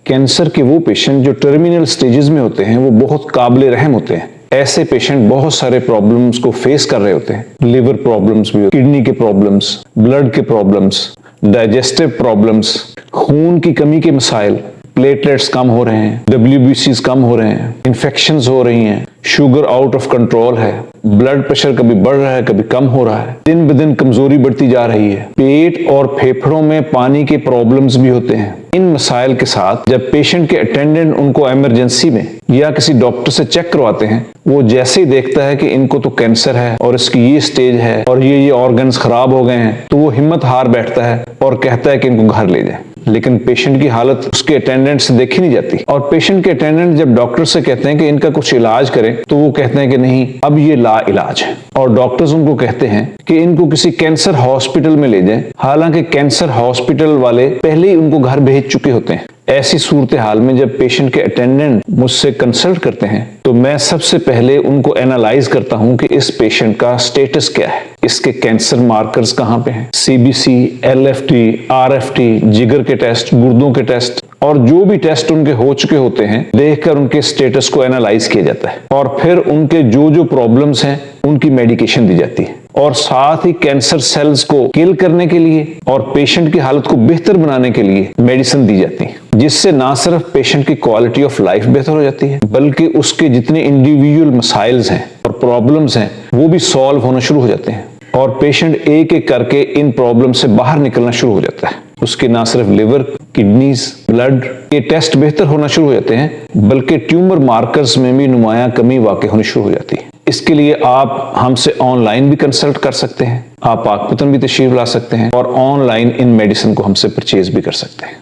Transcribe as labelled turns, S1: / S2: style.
S1: Cancer के वो patient जो टर्मिनल स्टेजेस में होते हैं वो बहुत काबिल रहम होते हैं। ऐसे पेशेंट बहुत सारे प्रॉब्लम्स को फेस कर रहे होते हैं। लिवर प्रॉब्लम्स भी, किडनी के प्रॉब्लम्स, ब्लड के प्रॉब्लम्स, डाइजेस्टिव प्रॉब्लम्स, खून की कमी के मसाइल, प्लेटलेट्स कम हो रहे हैं, WBCs कम हो रहे हैं, इन्फेक्शंस हो रही हैं, शुगर आउट ऑफ कंट्रोल है, ब्लड प्रेशर कभी बढ़ रहा है कभी कम हो रहा है, दिन ब दिन कमजोरी बढ़ती जा रही है, पेट और फेफड़ों में पानी के प्रॉब्लम्स भी होते हैं। इन मसाइल के साथ जब पेशेंट के अटेंडेंट उनको इमरजेंसी में या किसी डॉक्टर से चेक करवाते हैं, वो जैसे ही देखता है कि इनको तो कैंसर है और इसकी ये स्टेज है और ये ऑर्गन्स खराब हो गए हैं, तो वो हिम्मत हार बैठता है और कहता है कि इनको घर ले जाए। लेकिन पेशेंट की हालत उसके अटेंडेंट से देखी नहीं जाती और पेशेंट के अटेंडेंट जब डॉक्टर से कहते हैं कि इनका कुछ इलाज करें, तो वो कहते हैं कि नहीं, अब ये ला इलाज है और डॉक्टर्स उनको कहते हैं कि इनको किसी कैंसर हॉस्पिटल में ले जाएं। हालांकि कैंसर हॉस्पिटल वाले पहले ही उनको घर भेज चुके होते हैं। ऐसी सूरत हाल में जब पेशेंट के अटेंडेंट मुझसे कंसल्ट करते हैं, तो मैं सबसे पहले उनको एनालाइज करता हूं कि इस पेशेंट का स्टेटस क्या है, इसके कैंसर मार्कर्स कहां पे हैं, CBC, LFT, RFT, जिगर के टेस्ट, गुर्दों के टेस्ट और जो भी टेस्ट उनके हो चुके होते हैं, देखकर उनके स्टेटस को एनालाइज किया जाता है और फिर उनके जो प्रॉब्लम्स हैं उनकी मेडिकेशन दी जाती है और साथ ही कैंसर सेल्स को किल करने के लिए और पेशेंट की हालत को बेहतर बनाने के लिए मेडिसिन दी जाती है, जिससे ना सिर्फ पेशेंट की क्वालिटी ऑफ लाइफ बेहतर हो जाती है, बल्कि उसके जितने इंडिविजुअल मसाइल्स हैं और प्रॉब्लम्स हैं वो भी सॉल्व होना शुरू हो जाते हैं और पेशेंट एक एक करके इन प्रॉब्लम से बाहर निकलना शुरू हो जाता है। उसके ना सिर्फ लिवर, किडनीज, ब्लड के टेस्ट बेहतर होना शुरू हो जाते हैं, बल्कि ट्यूमर मार्कर्स में भी नुमायां कमी वाकई होनी शुरू हो जाती है। इसके लिए आप हमसे ऑनलाइन भी कंसल्ट कर सकते हैं, आप पाकपतन भी तशरीफ ला सकते हैं और ऑनलाइन इन मेडिसिन को हमसे परचेज भी कर सकते हैं।